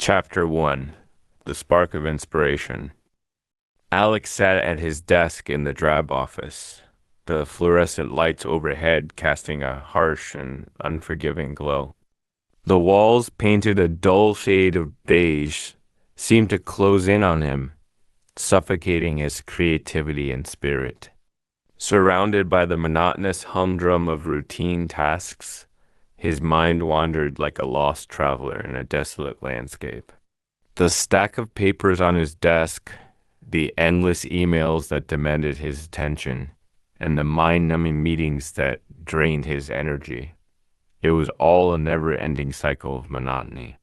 Chapter 1. The Spark of Inspiration. Alex sat at his desk in the drab office, the fluorescent lights overhead casting a harsh and unforgiving glow. The walls, painted a dull shade of beige, seemed to close in on him, suffocating his creativity and spirit. Surrounded by the monotonous humdrum of routine tasks, his mind wandered like a lost traveler in a desolate landscape. The stack of papers on his desk, the endless emails that demanded his attention, and the mind-numbing meetings that drained his energy. It was all a never-ending cycle of monotony.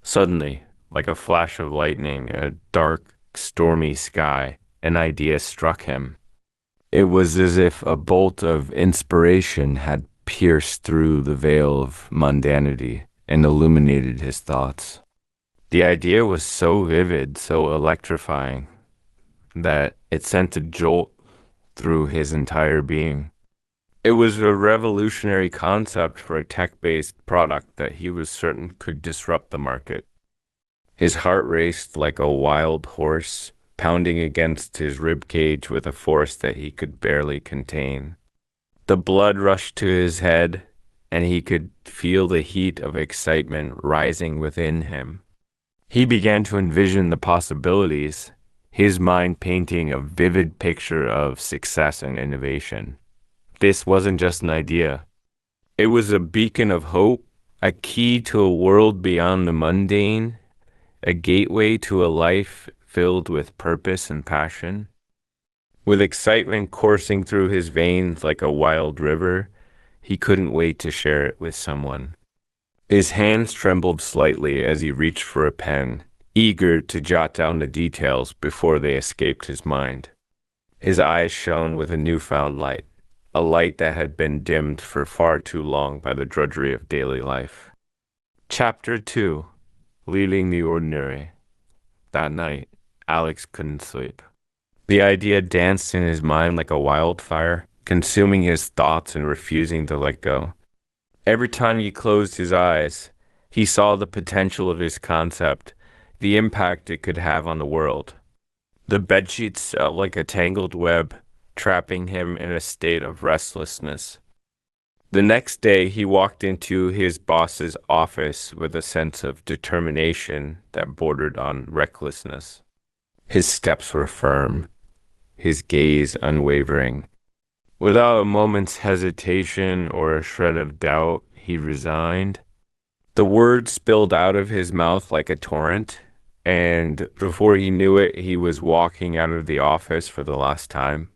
Suddenly, like a flash of lightning in a dark, stormy sky, an idea struck him. It was as if a bolt of inspiration had pierced through the veil of mundanity and illuminated his thoughts. The idea was so vivid, so electrifying, that it sent a jolt through his entire being. It was a revolutionary concept for a tech-based product that he was certain could disrupt the market. His heart raced like a wild horse, pounding against his rib cage with a force that he could barely contain. The blood rushed to his head, and he could feel the heat of excitement rising within him. He began to envision the possibilities, his mind painting a vivid picture of success and innovation. This wasn't just an idea. It was a beacon of hope, a key to a world beyond the mundane, a gateway to a life filled with purpose and passion. With excitement coursing through his veins like a wild river, he couldn't wait to share it with someone. His hands trembled slightly as he reached for a pen, eager to jot down the details before they escaped his mind. His eyes shone with a newfound light, a light that had been dimmed for far too long by the drudgery of daily life. Chapter 2. Leaving the Ordinary. That night, Alex couldn't sleep. The idea danced in his mind like a wildfire, consuming his thoughts and refusing to let go. Every time he closed his eyes, he saw the potential of his concept, the impact it could have on the world. The bedsheets felt like a tangled web, trapping him in a state of restlessness. The next day, he walked into his boss's office with a sense of determination that bordered on recklessness. His steps were firm, his gaze unwavering. Without a moment's hesitation or a shred of doubt, he resigned. The words spilled out of his mouth like a torrent, and before he knew it, he was walking out of the office for the last time.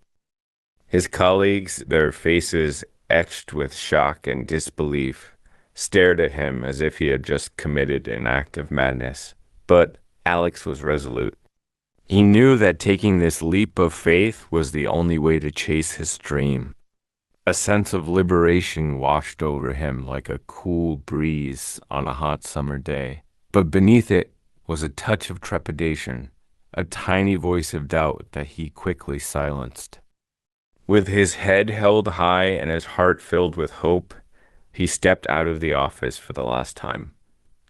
His colleagues, their faces etched with shock and disbelief, stared at him as if he had just committed an act of madness. But Alex was resolute. He knew that taking this leap of faith was the only way to chase his dream. A sense of liberation washed over him like a cool breeze on a hot summer day. But beneath it was a touch of trepidation, a tiny voice of doubt that he quickly silenced. With his head held high and his heart filled with hope, he stepped out of the office for the last time.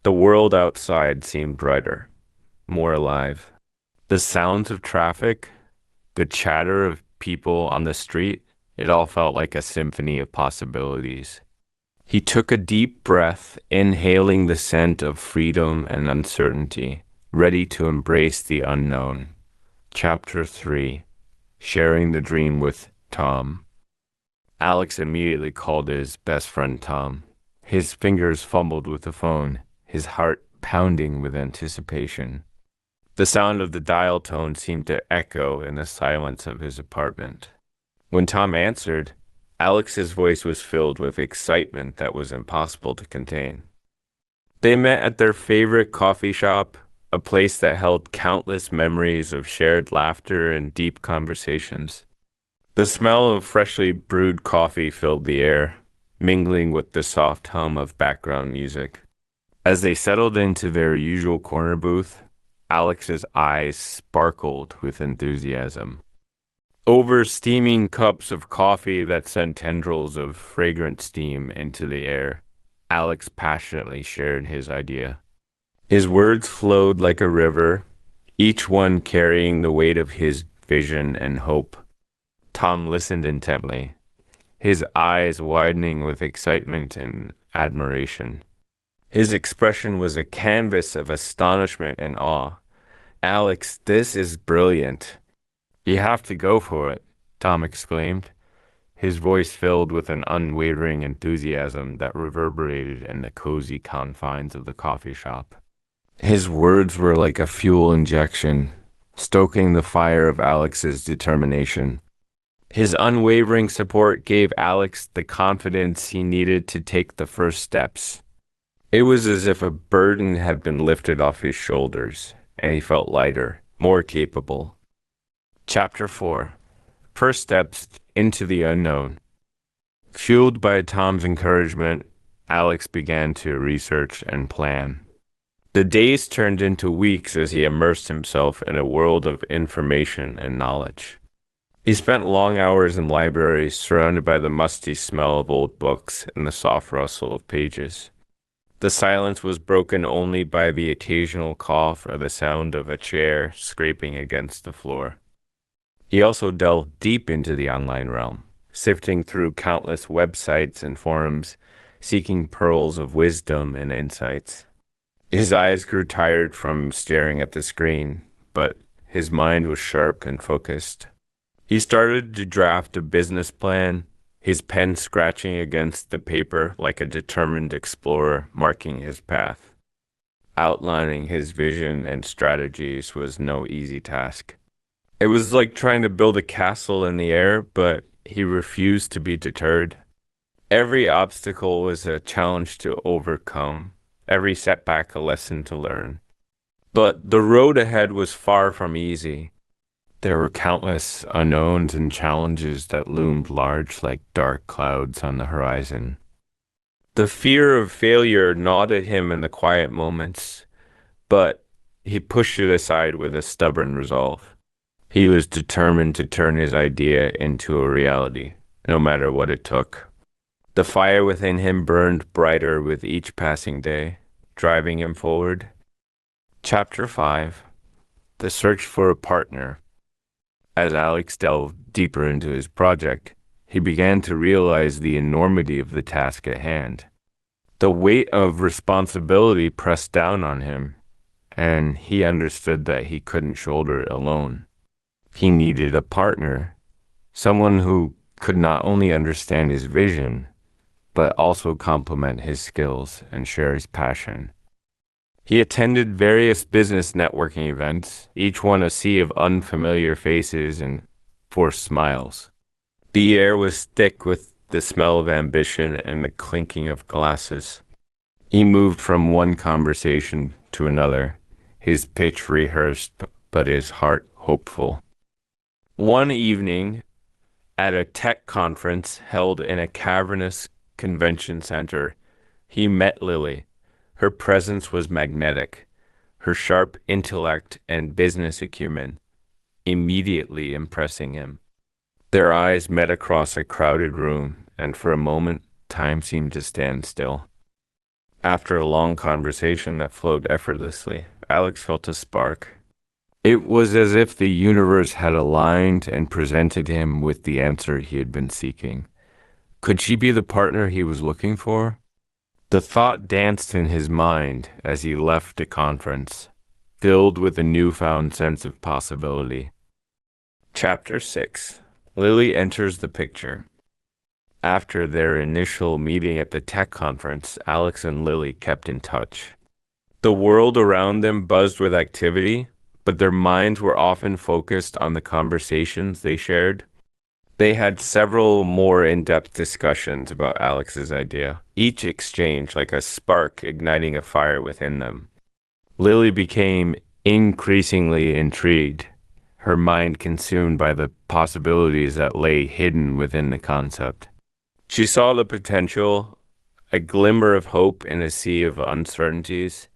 The world outside seemed brighter, more alive. The sounds of traffic, the chatter of people on the street, it all felt like a symphony of possibilities. He took a deep breath, inhaling the scent of freedom and uncertainty, ready to embrace the unknown. Chapter 3. Sharing the Dream with Tom. Alex immediately called his best friend Tom. His fingers fumbled with the phone, his heart pounding with anticipation. The sound of the dial tone seemed to echo in the silence of his apartment. When Tom answered, Alex's voice was filled with excitement that was impossible to contain. They met at their favorite coffee shop, a place that held countless memories of shared laughter and deep conversations. The smell of freshly brewed coffee filled the air, mingling with the soft hum of background music. As they settled into their usual corner booth, Alex's eyes sparkled with enthusiasm. Over steaming cups of coffee that sent tendrils of fragrant steam into the air, Alex passionately shared his idea. His words flowed like a river, each one carrying the weight of his vision and hope. Tom listened intently, his eyes widening with excitement and admiration. His expression was a canvas of astonishment and awe. Alex, this is brilliant. You have to go for it, Tom exclaimed, his voice filled with an unwavering enthusiasm that reverberated in the cozy confines of the coffee shop. His words were like a fuel injection, stoking the fire of Alex's determination. His unwavering support gave Alex the confidence he needed to take the first steps. It was as if a burden had been lifted off his shoulders, and he felt lighter, more capable. Chapter 4. First Steps into the Unknown. Fueled by Tom's encouragement, Alex began to research and plan. The days turned into weeks as he immersed himself in a world of information and knowledge. He spent long hours in libraries surrounded by the musty smell of old books and the soft rustle of pages. The silence was broken only by the occasional cough or the sound of a chair scraping against the floor. He also delved deep into the online realm, sifting through countless websites and forums, seeking pearls of wisdom and insights. His eyes grew tired from staring at the screen, but his mind was sharp and focused. He started to draft a business plan, his pen scratching against the paper like a determined explorer marking his path. Outlining his vision and strategies was no easy task. It was like trying to build a castle in the air, but he refused to be deterred. Every obstacle was a challenge to overcome, every setback a lesson to learn. But the road ahead was far from easy. There were countless unknowns and challenges that loomed large like dark clouds on the horizon. The fear of failure gnawed at him in the quiet moments, but he pushed it aside with a stubborn resolve. He was determined to turn his idea into a reality, no matter what it took. The fire within him burned brighter with each passing day, driving him forward. Chapter 5. The Search for a Partner. As Alex delved deeper into his project, he began to realize the enormity of the task at hand. The weight of responsibility pressed down on him, and he understood that he couldn't shoulder it alone. He needed a partner, someone who could not only understand his vision, but also complement his skills and share his passion. He attended various business networking events, each one a sea of unfamiliar faces and forced smiles. The air was thick with the smell of ambition and the clinking of glasses. He moved from one conversation to another, his pitch rehearsed, but his heart hopeful. One evening, at a tech conference held in a cavernous convention center, he met Lily. Her presence was magnetic, her sharp intellect and business acumen immediately impressing him. Their eyes met across a crowded room, and for a moment, time seemed to stand still. After a long conversation that flowed effortlessly, Alex felt a spark. It was as if the universe had aligned and presented him with the answer he had been seeking. Could she be the partner he was looking for? The thought danced in his mind as he left the conference, filled with a newfound sense of possibility. Chapter 6. Lily enters the picture. After their initial meeting at the tech conference, Alex and Lily kept in touch. The world around them buzzed with activity, but their minds were often focused on the conversations they shared. They had several more in-depth discussions about Alex's idea, each exchange like a spark igniting a fire within them. Lily became increasingly intrigued, her mind consumed by the possibilities that lay hidden within the concept. She saw the potential, a glimmer of hope in a sea of uncertainties,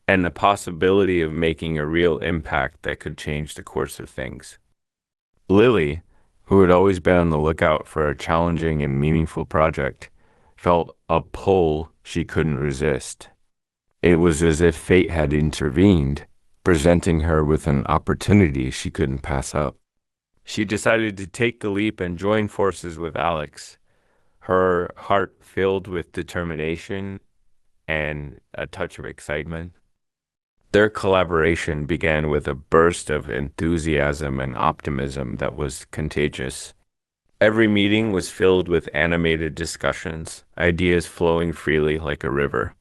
and the possibility of making a real impact that could change the course of things. Lily, who had always been on the lookout for a challenging and meaningful project, felt a pull she couldn't resist. It was as if fate had intervened, presenting her with an opportunity she couldn't pass up. She decided to take the leap and join forces with Alex, her heart filled with determination and a touch of excitement. Their collaboration began with a burst of enthusiasm and optimism that was contagious. Every meeting was filled with animated discussions, ideas flowing freely like a river.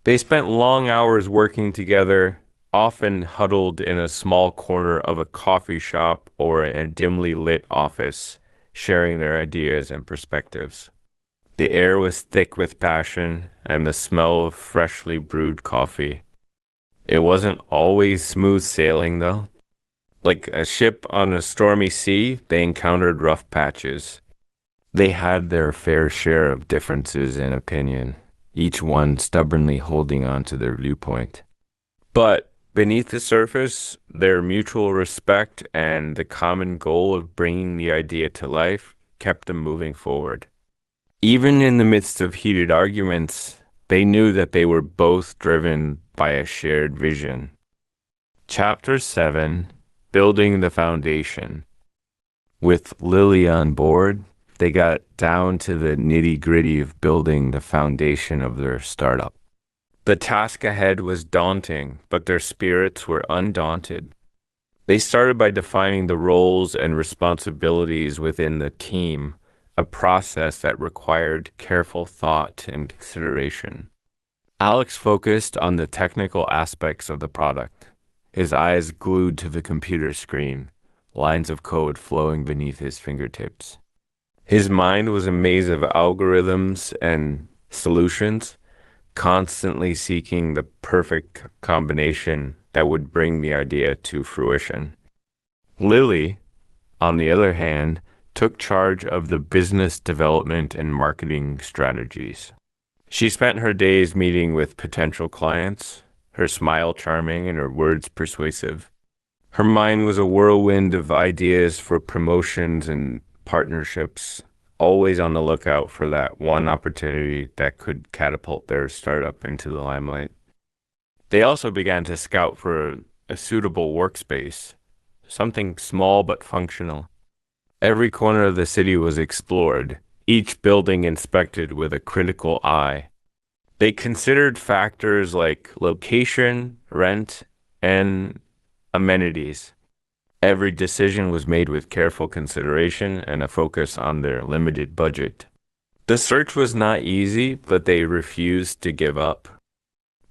They spent long hours working together, often huddled in a small corner of a coffee shop or a dimly lit office, sharing their ideas and perspectives. The air was thick with passion and the smell of freshly brewed coffee. It wasn't always smooth sailing, though. Like a ship on a stormy sea, they encountered rough patches. They had their fair share of differences in opinion, each one stubbornly holding on to their viewpoint. But beneath the surface, their mutual respect and the common goal of bringing the idea to life kept them moving forward. Even in the midst of heated arguments, they knew that they were both driven by a shared vision. Chapter 7, Building the Foundation. With Lily on board, they got down to the nitty-gritty of building the foundation of their startup. The task ahead was daunting, but their spirits were undaunted. They started by defining the roles and responsibilities within the team, a process that required careful thought and consideration. Alex focused on the technical aspects of the product, his eyes glued to the computer screen, lines of code flowing beneath his fingertips. His mind was a maze of algorithms and solutions, constantly seeking the perfect combination that would bring the idea to fruition. Lily, on the other hand, took charge of the business development and marketing strategies. She spent her days meeting with potential clients, her smile charming and her words persuasive. Her mind was a whirlwind of ideas for promotions and partnerships, always on the lookout for that one opportunity that could catapult their startup into the limelight. They also began to scout for a suitable workspace, something small but functional. Every corner of the city was explored, each building inspected with a critical eye. They considered factors like location, rent, and amenities. Every decision was made with careful consideration and a focus on their limited budget. The search was not easy, but they refused to give up.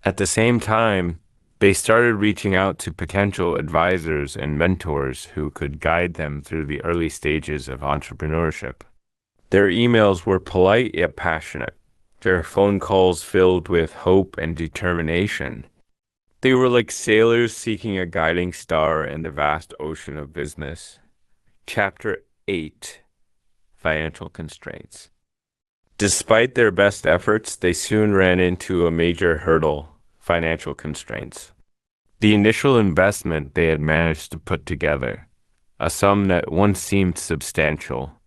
At the same time, they started reaching out to potential advisors and mentors who could guide them through the early stages of entrepreneurship. Their emails were polite yet passionate, their phone calls filled with hope and determination. They were like sailors seeking a guiding star in the vast ocean of business. Chapter 8, Financial Constraints. Despite their best efforts, they soon ran into a major hurdle: financial constraints. The initial investment they had managed to put together, a sum that once seemed substantial,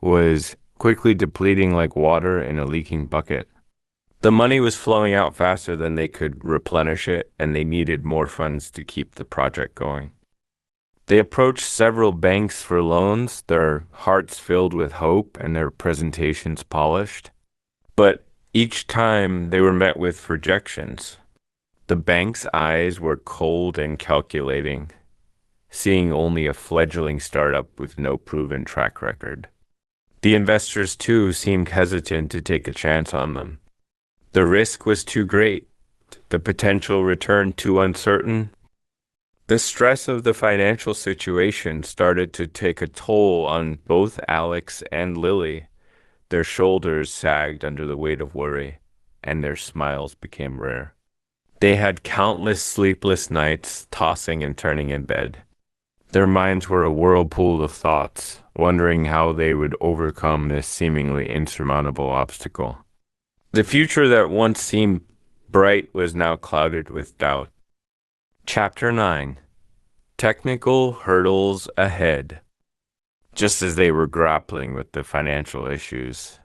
was quickly depleting like water in a leaking bucket. The money was flowing out faster than they could replenish it, and they needed more funds to keep the project going. They approached several banks for loans, their hearts filled with hope and their presentations polished. But each time they were met with rejections. The bank's eyes were cold and calculating, seeing only a fledgling startup with no proven track record. The investors, too, seemed hesitant to take a chance on them. The risk was too great, the potential return too uncertain. The stress of the financial situation started to take a toll on both Alex and Lily. Their shoulders sagged under the weight of worry, and their smiles became rare. They had countless sleepless nights, tossing and turning in bed. Their minds were a whirlpool of thoughts, wondering how they would overcome this seemingly insurmountable obstacle. The future that once seemed bright was now clouded with doubt. Chapter 9, Technical Hurdles Ahead. Just as they were grappling with the financial issues,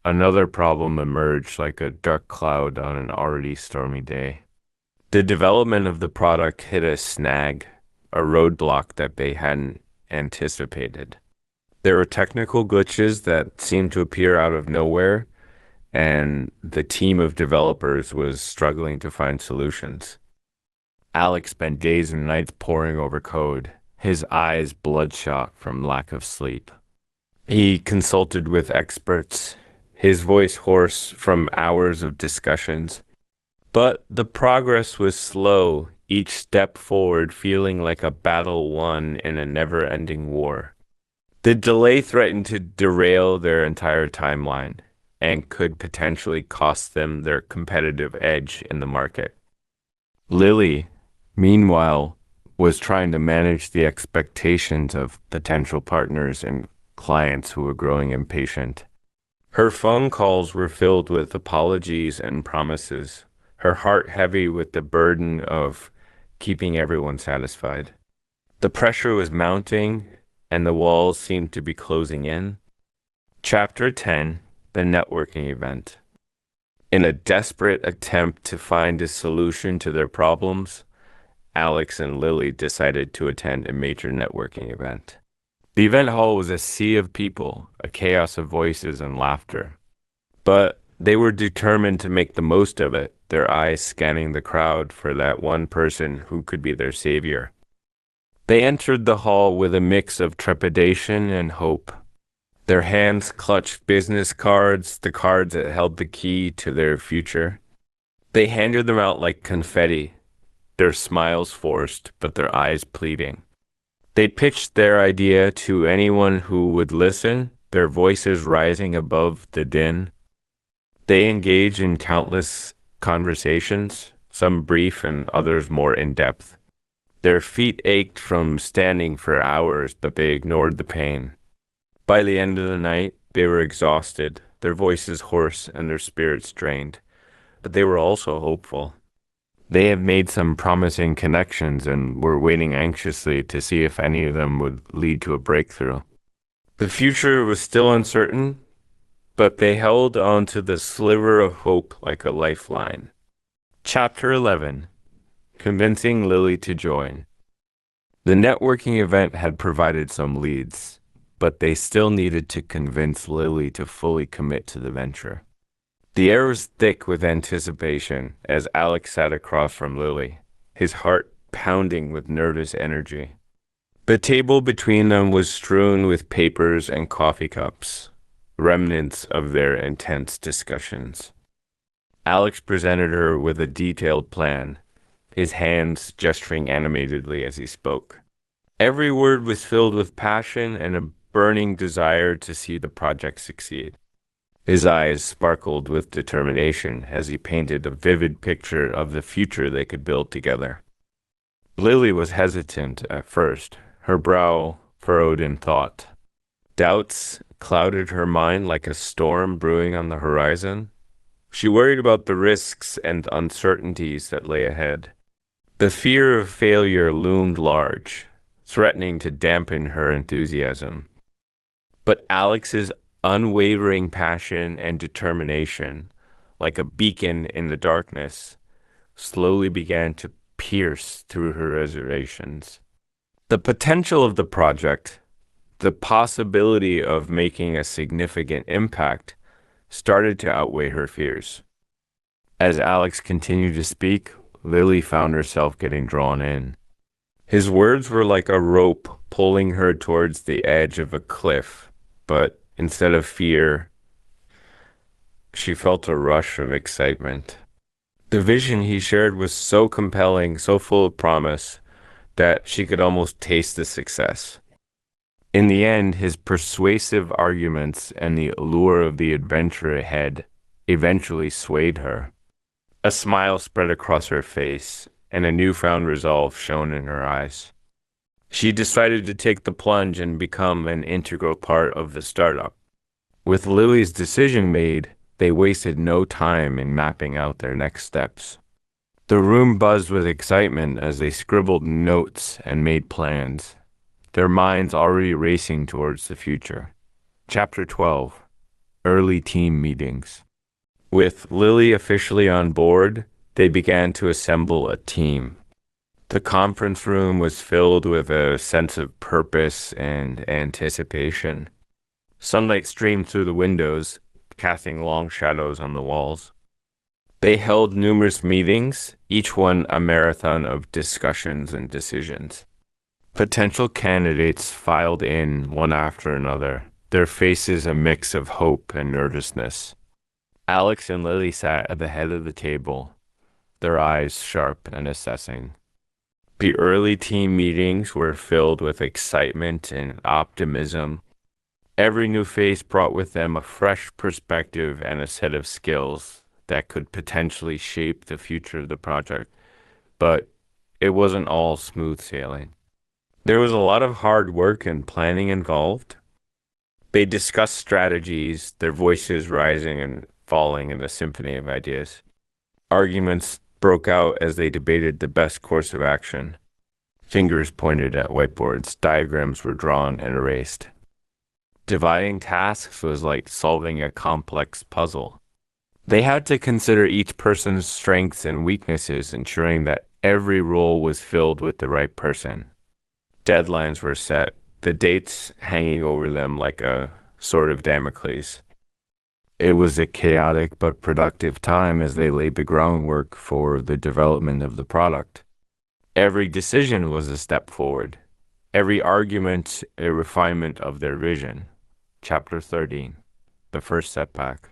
Another problem emerged like a dark cloud on an already stormy day. The development of the product hit a snag, a roadblock that they hadn't anticipated. There were technical glitches that seemed to appear out of nowhere, and the team of developers was struggling to find solutions. Alex spent days and nights poring over code, his eyes bloodshot from lack of sleep. He consulted with experts, his voice hoarse from hours of discussions. But the progress was slow, each step forward feeling like a battle won in a never-ending war. The delay threatened to derail their entire timeline and could potentially cost them their competitive edge in the market. Lily, meanwhile, was trying to manage the expectations of potential partners and clients who were growing impatient. Her phone calls were filled with apologies and promises, her heart heavy with the burden of keeping everyone satisfied. The pressure was mounting, and the walls seemed to be closing in. Chapter 10, The Networking Event. In a desperate attempt to find a solution to their problems, Alex and Lily decided to attend a major networking event. The event hall was a sea of people, a chaos of voices and laughter. But they were determined to make the most of it, their eyes scanning the crowd for that one person who could be their savior. They entered the hall with a mix of trepidation and hope. Their hands clutched business cards, the cards that held the key to their future. They handed them out like confetti, their smiles forced, but their eyes pleading. They pitched their idea to anyone who would listen, their voices rising above the din. They engaged in countless conversations, some brief and others more in-depth. Their feet ached from standing for hours, but they ignored the pain. By the end of the night, they were exhausted, their voices hoarse and their spirits drained. But they were also hopeful. They had made some promising connections and were waiting anxiously to see if any of them would lead to a breakthrough. The future was still uncertain, but they held on to the sliver of hope like a lifeline. Chapter 11. Convincing Lily to join. The networking event had provided some leads, but they still needed to convince Lily to fully commit to the venture. The air was thick with anticipation as Alex sat across from Lily, his heart pounding with nervous energy. The table between them was strewn with papers and coffee cups, remnants of their intense discussions. Alex presented her with a detailed plan, his hands gesturing animatedly as he spoke. Every word was filled with passion and a burning desire to see the project succeed. His eyes sparkled with determination as he painted a vivid picture of the future they could build together. Lily was hesitant at first, her brow furrowed in thought. Doubts clouded her mind like a storm brewing on the horizon. She worried about the risks and uncertainties that lay ahead. The fear of failure loomed large, threatening to dampen her enthusiasm. But Alex's unwavering passion and determination, like a beacon in the darkness, slowly began to pierce through her reservations. The potential of the project, the possibility of making a significant impact, started to outweigh her fears. As Alex continued to speak, Lily found herself getting drawn in. His words were like a rope pulling her towards the edge of a cliff, but instead of fear, she felt a rush of excitement. The vision he shared was so compelling, so full of promise, that she could almost taste the success. In the end, his persuasive arguments and the allure of the adventure ahead eventually swayed her. A smile spread across her face, and a newfound resolve shone in her eyes. She decided to take the plunge and become an integral part of the startup. With Lily's decision made, they wasted no time in mapping out their next steps. The room buzzed with excitement as they scribbled notes and made plans, their minds already racing towards the future. Chapter 12. Early team meetings. With Lily officially on board, they began to assemble a team. The conference room was filled with a sense of purpose and anticipation. Sunlight streamed through the windows, casting long shadows on the walls. They held numerous meetings, each one a marathon of discussions and decisions. Potential candidates filed in one after another, their faces a mix of hope and nervousness. Alex and Lily sat at the head of the table, their eyes sharp and assessing. The early team meetings were filled with excitement and optimism. Every new face brought with them a fresh perspective and a set of skills that could potentially shape the future of the project. But it wasn't all smooth sailing. There was a lot of hard work and planning involved. They discussed strategies, their voices rising and falling in a symphony of ideas. Arguments broke out as they debated the best course of action. Fingers pointed at whiteboards, diagrams were drawn and erased. Dividing tasks was like solving a complex puzzle. They had to consider each person's strengths and weaknesses, ensuring that every role was filled with the right person. Deadlines were set, the dates hanging over them like a sword of Damocles. It was a chaotic but productive time as they laid the groundwork for the development of the product. Every decision was a step forward, every argument a refinement of their vision. Chapter 13, The First Setback.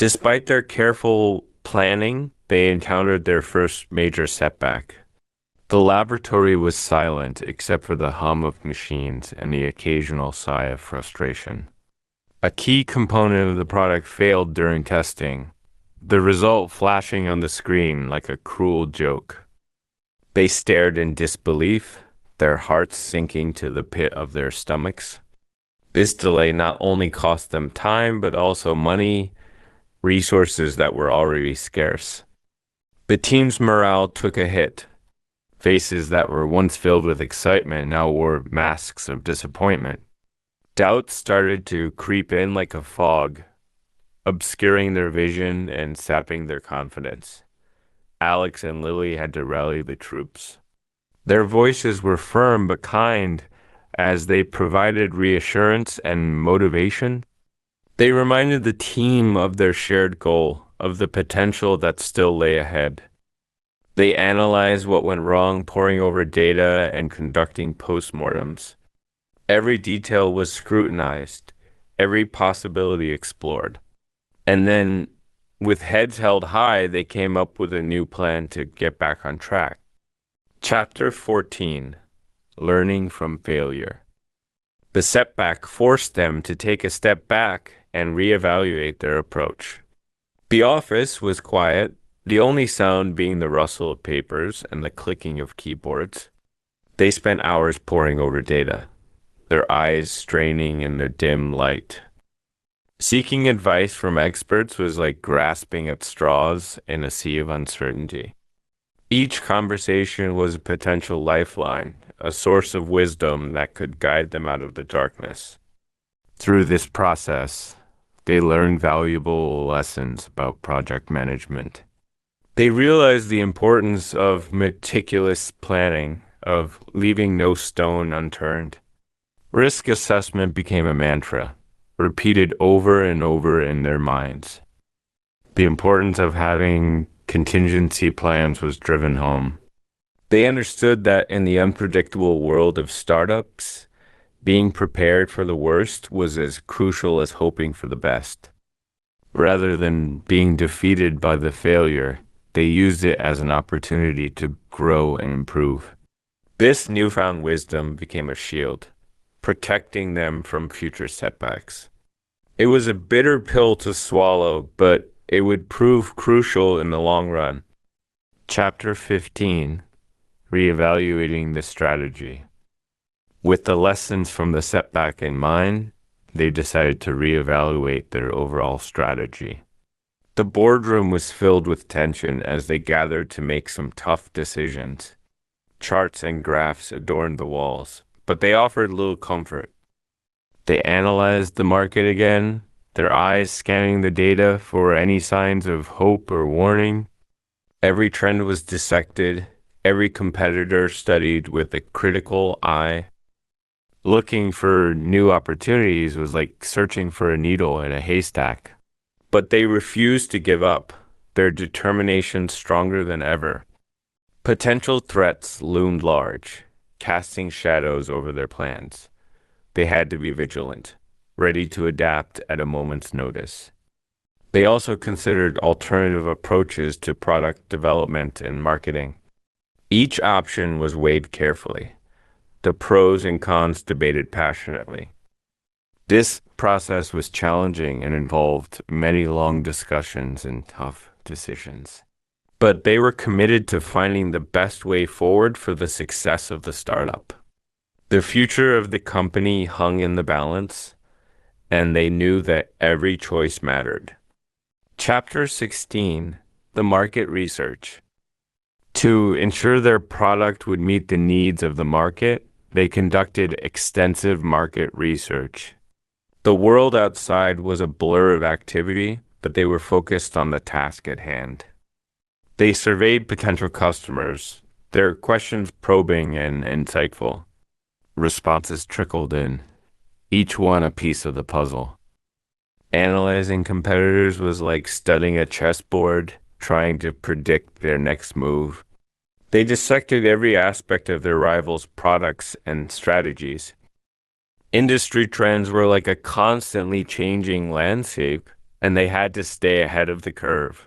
Despite their careful planning, they encountered their first major setback. The laboratory was silent except for the hum of machines and the occasional sigh of frustration. A key component of the product failed during testing, the result flashing on the screen like a cruel joke. They stared in disbelief, their hearts sinking to the pit of their stomachs. This delay not only cost them time, but also money, resources that were already scarce. The team's morale took a hit. Faces that were once filled with excitement now wore masks of disappointment. Doubts started to creep in like a fog, obscuring their vision and sapping their confidence. Alex and Lily had to rally the troops. Their voices were firm but kind as they provided reassurance and motivation. They reminded the team of their shared goal, of the potential that still lay ahead. They analyzed what went wrong, poring over data and conducting postmortems. Every detail was scrutinized, every possibility explored. And then, with heads held high, they came up with a new plan to get back on track. Chapter 14, Learning from Failure. The setback forced them to take a step back and reevaluate their approach. The office was quiet, the only sound being the rustle of papers and the clicking of keyboards. They spent hours poring over data, their eyes straining in the dim light. Seeking advice from experts was like grasping at straws in a sea of uncertainty. Each conversation was a potential lifeline, a source of wisdom that could guide them out of the darkness. Through this process, they learned valuable lessons about project management. They realized the importance of meticulous planning, of leaving no stone unturned. Risk assessment became a mantra, repeated over and over in their minds. The importance of having contingency plans was driven home. They understood that in the unpredictable world of startups, being prepared for the worst was as crucial as hoping for the best. Rather than being defeated by the failure, they used it as an opportunity to grow and improve. This newfound wisdom became a shield, protecting them from future setbacks. It was a bitter pill to swallow, but it would prove crucial in the long run. Chapter 15, Reevaluating the Strategy. With the lessons from the setback in mind, they decided to reevaluate their overall strategy. The boardroom was filled with tension as they gathered to make some tough decisions. Charts and graphs adorned the walls, but they offered little comfort. They analyzed the market again, their eyes scanning the data for any signs of hope or warning. Every trend was dissected, every competitor studied with a critical eye. Looking for new opportunities was like searching for a needle in a haystack. But they refused to give up, their determination stronger than ever. Potential threats loomed large, casting shadows over their plans. They had to be vigilant, ready to adapt at a moment's notice. They also considered alternative approaches to product development and marketing. Each option was weighed carefully. The pros and cons debated passionately. This process was challenging and involved many long discussions and tough decisions. But they were committed to finding the best way forward for the success of the startup. The future of the company hung in the balance, and they knew that every choice mattered. Chapter 16, The Market Research. To ensure their product would meet the needs of the market, they conducted extensive market research. The world outside was a blur of activity, but they were focused on the task at hand. They surveyed potential customers, their questions probing and insightful. Responses trickled in, each one a piece of the puzzle. Analyzing competitors was like studying a chessboard, trying to predict their next move. They dissected every aspect of their rivals' products and strategies. Industry trends were like a constantly changing landscape, and they had to stay ahead of the curve.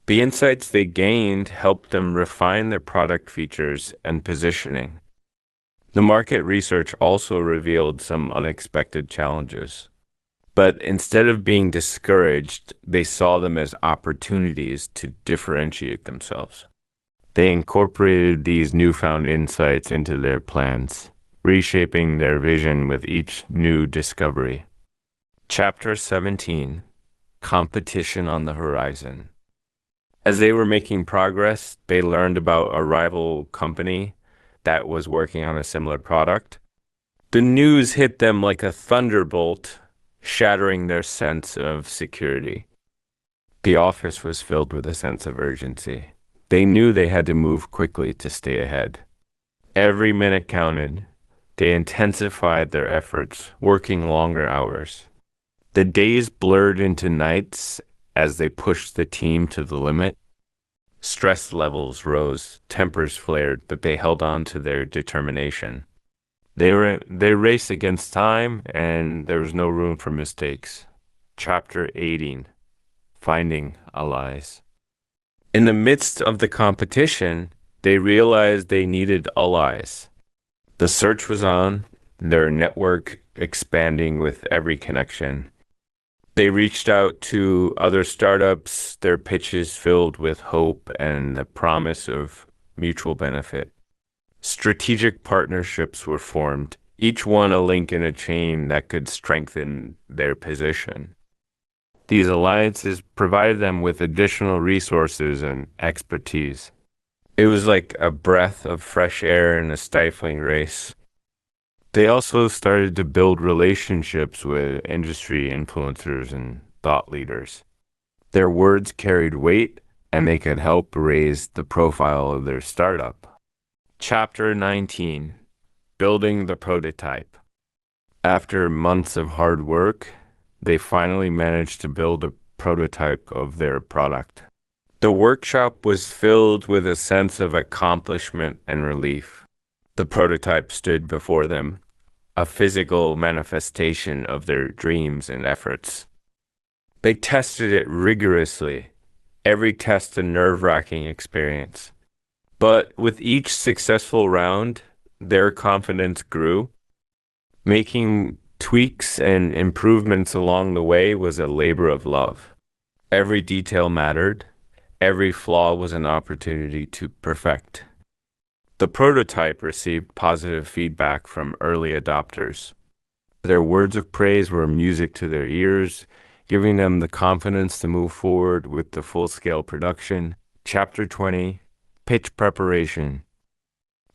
The insights they gained helped them refine their product features and positioning. The market research also revealed some unexpected challenges. But instead of being discouraged, they saw them as opportunities to differentiate themselves. They incorporated these newfound insights into their plans, reshaping their vision with each new discovery. Chapter 17, Competition on the Horizon. As they were making progress, they learned about a rival company that was working on a similar product. The news hit them like a thunderbolt, shattering their sense of security. The office was filled with a sense of urgency. They knew they had to move quickly to stay ahead. Every minute counted. They intensified their efforts, working longer hours. The days blurred into nights as they pushed the team to the limit. Stress levels rose, tempers flared, but they held on to their determination. They raced against time, and there was no room for mistakes. Chapter 18, Finding Allies. In the midst of the competition, they realized they needed allies. The search was on, their network expanding with every connection. They reached out to other startups, their pitches filled with hope and the promise of mutual benefit. Strategic partnerships were formed, each one a link in a chain that could strengthen their position. These alliances provided them with additional resources and expertise. It was like a breath of fresh air in a stifling race. They also started to build relationships with industry influencers and thought leaders. Their words carried weight, and they could help raise the profile of their startup. Chapter 19, Building the Prototype. After months of hard work, they finally managed to build a prototype of their product. The workshop was filled with a sense of accomplishment and relief. The prototype stood before them, a physical manifestation of their dreams and efforts. They tested it rigorously, every test a nerve-wracking experience. But with each successful round, their confidence grew. Making tweaks and improvements along the way was a labor of love. Every detail mattered. Every flaw was an opportunity to perfect. The prototype received positive feedback from early adopters. Their words of praise were music to their ears, giving them the confidence to move forward with the full-scale production. Chapter 20, Pitch Preparation.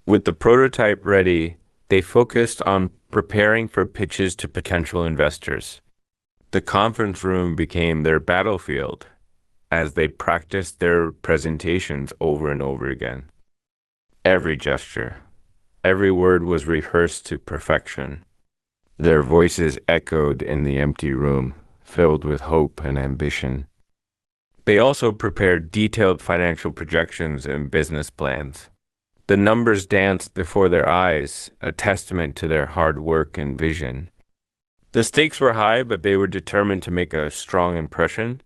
With the prototype ready, they focused on preparing for pitches to potential investors. The conference room became their battlefield as they practiced their presentations over and over again. Every gesture, every word was rehearsed to perfection. Their voices echoed in the empty room, filled with hope and ambition. They also prepared detailed financial projections and business plans. The numbers danced before their eyes, a testament to their hard work and vision. The stakes were high, but they were determined to make a strong impression.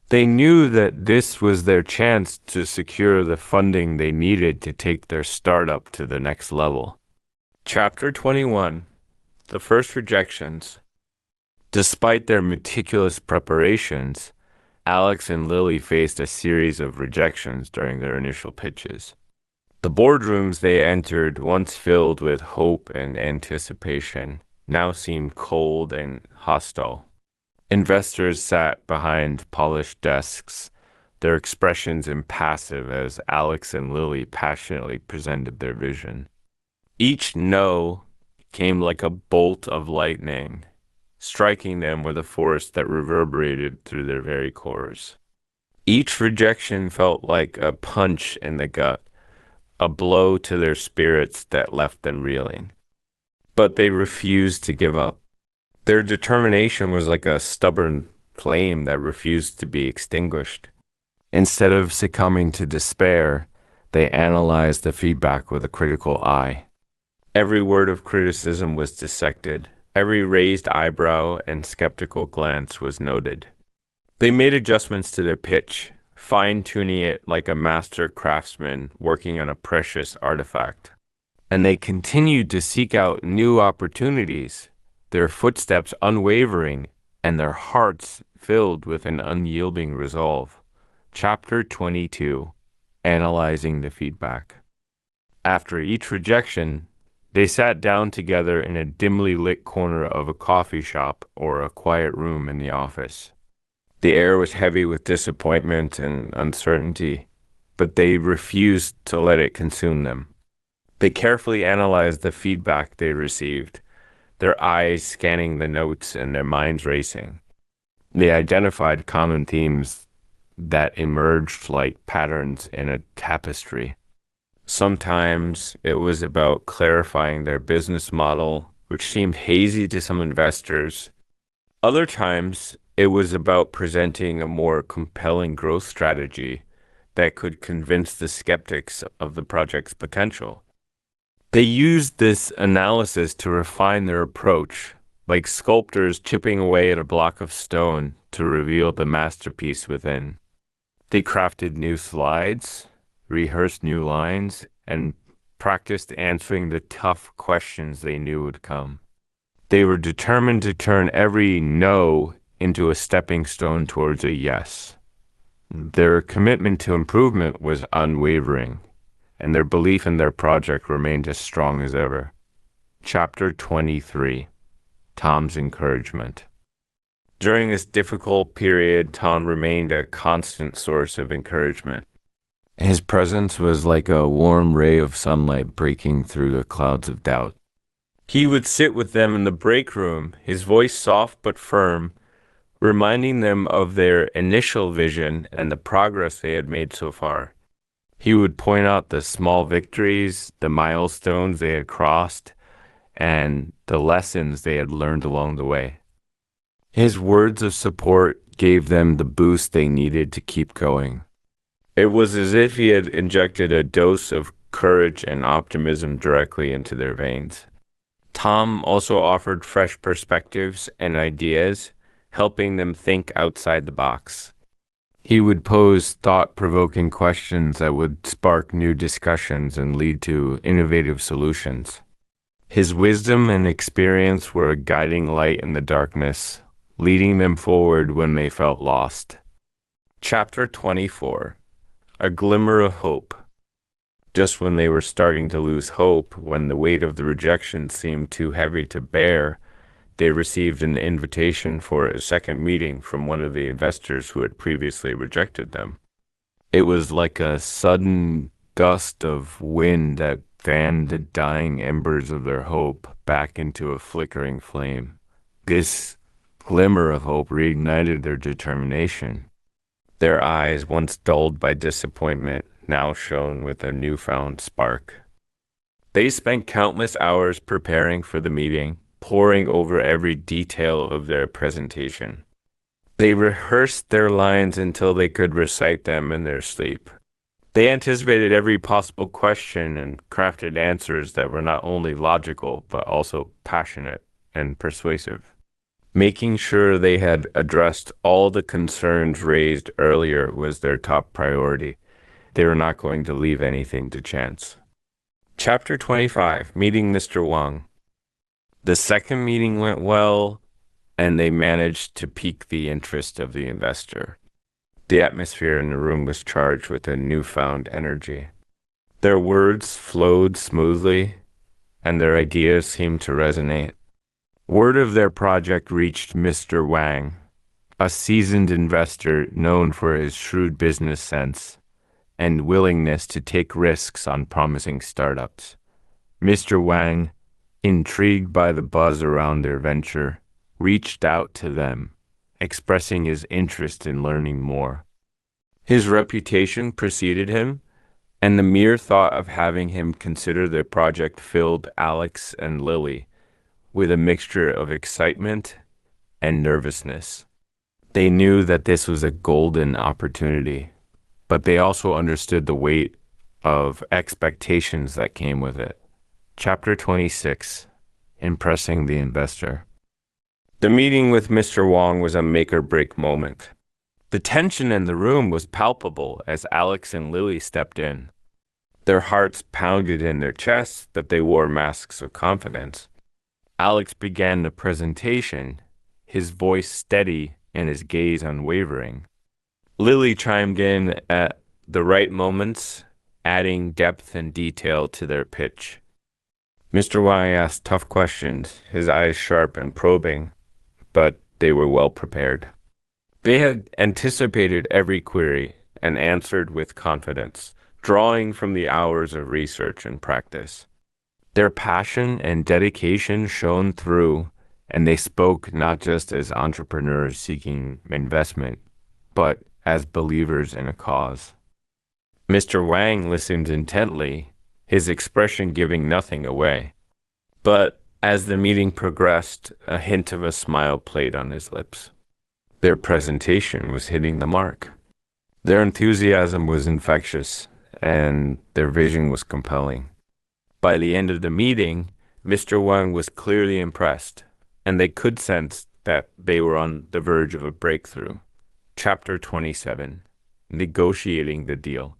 They knew that this was their chance to secure the funding they needed to take their startup to the next level. Chapter 21: The First Rejections. Despite their meticulous preparations, Alex and Lily faced a series of rejections during their initial pitches. The boardrooms they entered, once filled with hope and anticipation, now seemed cold and hostile. Investors sat behind polished desks, their expressions impassive as Alex and Lily passionately presented their vision. Each no came like a bolt of lightning, striking them with a force that reverberated through their very cores. Each rejection felt like a punch in the gut, a blow to their spirits that left them reeling. But they refused to give up. Their determination was like a stubborn flame that refused to be extinguished. Instead of succumbing to despair, they analyzed the feedback with a critical eye. Every word of criticism was dissected. Every raised eyebrow and skeptical glance was noted. They made adjustments to their pitch, fine-tuning it like a master craftsman working on a precious artifact. And they continued to seek out new opportunities, their footsteps unwavering and their hearts filled with an unyielding resolve. Chapter 22: Analyzing the Feedback. After each rejection, they sat down together in a dimly lit corner of a coffee shop or a quiet room in the office. The air was heavy with disappointment and uncertainty, but they refused to let it consume them. They carefully analyzed the feedback they received, their eyes scanning the notes and their minds racing. They identified common themes that emerged like patterns in a tapestry. Sometimes it was about clarifying their business model, which seemed hazy to some investors. Other times, it was about presenting a more compelling growth strategy that could convince the skeptics of the project's potential. They used this analysis to refine their approach, like sculptors chipping away at a block of stone to reveal the masterpiece within. They crafted new slides, rehearsed new lines, and practiced answering the tough questions they knew would come. They were determined to turn every no into a stepping stone towards a yes. Their commitment to improvement was unwavering, and their belief in their project remained as strong as ever. Chapter 23: Tom's Encouragement. During this difficult period, Tom remained a constant source of encouragement. His presence was like a warm ray of sunlight breaking through the clouds of doubt. He would sit with them in the break room, his voice soft but firm, reminding them of their initial vision and the progress they had made so far. He would point out the small victories, the milestones they had crossed, and the lessons they had learned along the way. His words of support gave them the boost they needed to keep going. It was as if he had injected a dose of courage and optimism directly into their veins. Tom also offered fresh perspectives and ideas, helping them think outside the box. He would pose thought-provoking questions that would spark new discussions and lead to innovative solutions. His wisdom and experience were a guiding light in the darkness, leading them forward when they felt lost. Chapter 24: A Glimmer of Hope. Just when they were starting to lose hope, when the weight of the rejection seemed too heavy to bear, they received an invitation for a second meeting from one of the investors who had previously rejected them. It was like a sudden gust of wind that fanned the dying embers of their hope back into a flickering flame. This glimmer of hope reignited their determination. Their eyes, once dulled by disappointment, now shone with a newfound spark. They spent countless hours preparing for the meeting, poring over every detail of their presentation. They rehearsed their lines until they could recite them in their sleep. They anticipated every possible question and crafted answers that were not only logical, but also passionate and persuasive. Making sure they had addressed all the concerns raised earlier was their top priority. They were not going to leave anything to chance. Chapter 25, Meeting Mr. Wang. The second meeting went well, and they managed to pique the interest of the investor. The atmosphere in the room was charged with a newfound energy. Their words flowed smoothly, and their ideas seemed to resonate. Word of their project reached Mr. Wang, a seasoned investor known for his shrewd business sense and willingness to take risks on promising startups. Mr. Wang, intrigued by the buzz around their venture, reached out to them, expressing his interest in learning more. His reputation preceded him, and the mere thought of having him consider their project filled Alex and Lily with a mixture of excitement and nervousness. They knew that this was a golden opportunity, but they also understood the weight of expectations that came with it. Chapter 26, Impressing the Investor. The meeting with Mr. Wang was a make-or-break moment. The tension in the room was palpable as Alex and Lily stepped in. Their hearts pounded in their chests, but they wore masks of confidence. Alex began the presentation, his voice steady and his gaze unwavering. Lily chimed in at the right moments, adding depth and detail to their pitch. Mr. Wang asked tough questions, his eyes sharp and probing, but they were well prepared. They had anticipated every query and answered with confidence, drawing from the hours of research and practice. Their passion and dedication shone through, and they spoke not just as entrepreneurs seeking investment, but as believers in a cause. Mr. Wang listened intently, his expression giving nothing away. But as the meeting progressed, a hint of a smile played on his lips. Their presentation was hitting the mark. Their enthusiasm was infectious, and their vision was compelling. By the end of the meeting, Mr. Wang was clearly impressed, and they could sense that they were on the verge of a breakthrough. Chapter 27, Negotiating the Deal.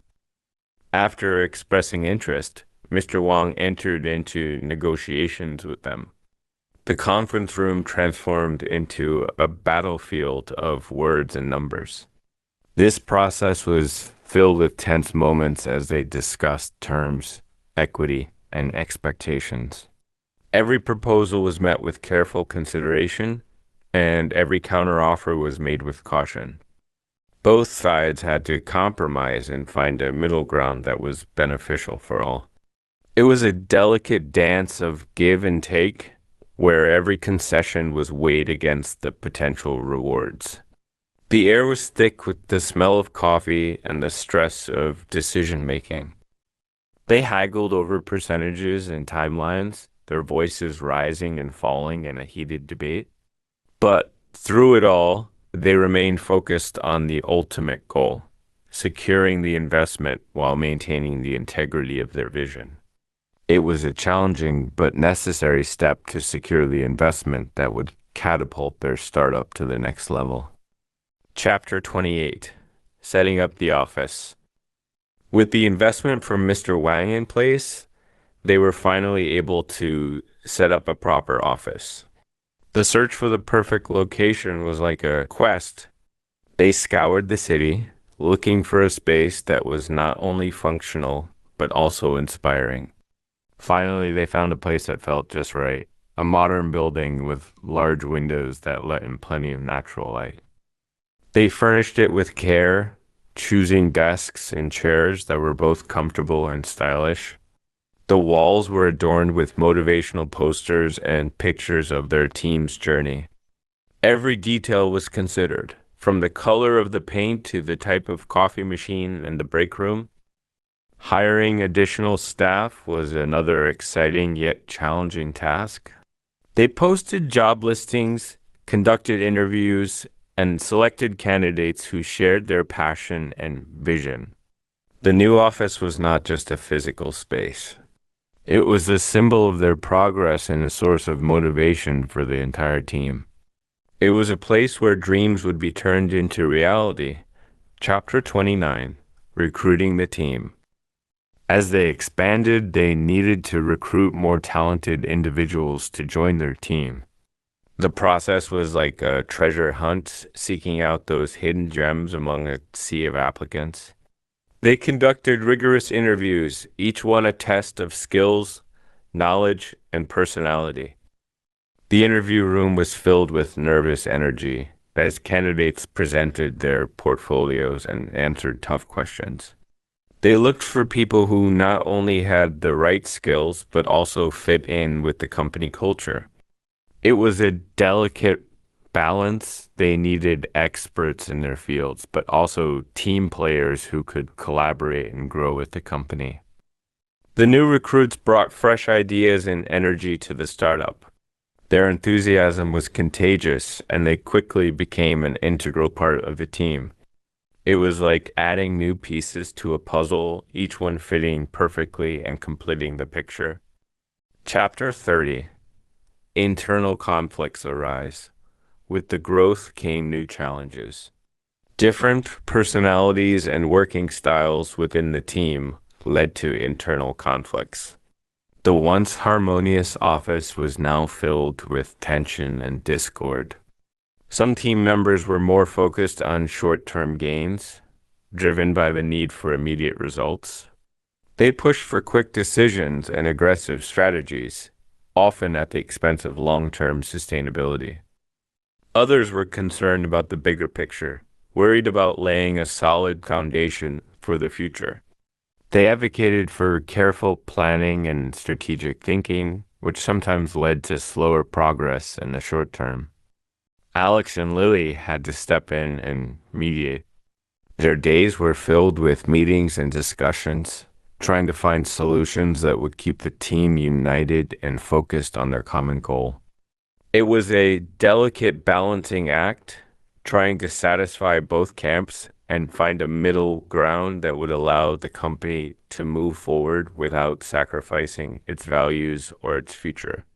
After expressing interest, Mr. Wang entered into negotiations with them. The conference room transformed into a battlefield of words and numbers. This process was filled with tense moments as they discussed terms, equity, and expectations. Every proposal was met with careful consideration, and every counteroffer was made with caution. Both sides had to compromise and find a middle ground that was beneficial for all. It was a delicate dance of give and take, where every concession was weighed against the potential rewards. The air was thick with the smell of coffee and the stress of decision-making. They haggled over percentages and timelines, their voices rising and falling in a heated debate. But through it all, they remained focused on the ultimate goal, securing the investment while maintaining the integrity of their vision. It was a challenging but necessary step to secure the investment that would catapult their startup to the next level. Chapter 28, Setting Up the Office. With the investment from Mr. Wang in place, they were finally able to set up a proper office. The search for the perfect location was like a quest. They scoured the city, looking for a space that was not only functional, but also inspiring. Finally, they found a place that felt just right, a modern building with large windows that let in plenty of natural light. They furnished it with care, choosing desks and chairs that were both comfortable and stylish. The walls were adorned with motivational posters and pictures of their team's journey. Every detail was considered, from the color of the paint to the type of coffee machine in the break room. Hiring additional staff was another exciting yet challenging task. They posted job listings, conducted interviews, and selected candidates who shared their passion and vision. The new office was not just a physical space. It was a symbol of their progress and a source of motivation for the entire team. It was a place where dreams would be turned into reality. Chapter 29, Recruiting the Team. As they expanded, they needed to recruit more talented individuals to join their team. The process was like a treasure hunt, seeking out those hidden gems among a sea of applicants. They conducted rigorous interviews, each one a test of skills, knowledge, and personality. The interview room was filled with nervous energy as candidates presented their portfolios and answered tough questions. They looked for people who not only had the right skills, but also fit in with the company culture. It was a delicate balance. They needed experts in their fields, but also team players who could collaborate and grow with the company. The new recruits brought fresh ideas and energy to the startup. Their enthusiasm was contagious, and they quickly became an integral part of the team. It was like adding new pieces to a puzzle, each one fitting perfectly and completing the picture. Chapter 30. Internal conflicts arise. With the growth came new challenges. Different personalities and working styles within the team led to internal conflicts. The once harmonious office was now filled with tension and discord. Some team members were more focused on short-term gains, driven by the need for immediate results. They pushed for quick decisions and aggressive strategies, often at the expense of long-term sustainability. Others were concerned about the bigger picture, worried about laying a solid foundation for the future. They advocated for careful planning and strategic thinking, which sometimes led to slower progress in the short term. Alex and Lily had to step in and mediate. Their days were filled with meetings and discussions, trying to find solutions that would keep the team united and focused on their common goal. It was a delicate balancing act, trying to satisfy both camps and find a middle ground that would allow the company to move forward without sacrificing its values or its future.